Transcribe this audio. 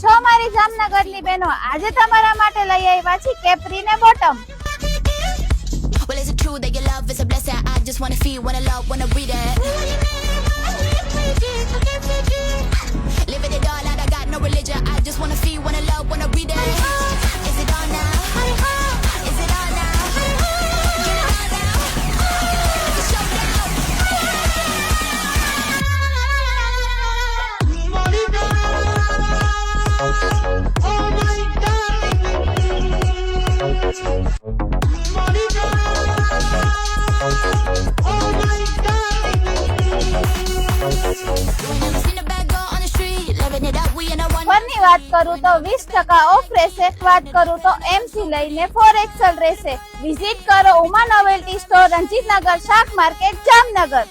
છો મારી જામનગરની બહેનો, આજે તમારા માટે લઈ આવ્યા છીએ કેપ્રી ને bottom. Well, is it true that your love is a blessing? I just wanna feel, wanna love, wanna read it. Living it all out, I got no religion. I just wanna feel, wanna love, wanna read it. Is it on now? Is it on now? Get it on now. It's a showdown. Never seen a bad girl on the street, living it up, we in a one. ઓફરની વાત કરું તો 20% of રહેશે. વાત કરું તો એમથી લઈને 4XL રહેશે. વિઝિટ કરો ઉમા નોવેલ્ટી સ્ટોર, રણજીતનગર, શાક માર્કેટ, જામનગર.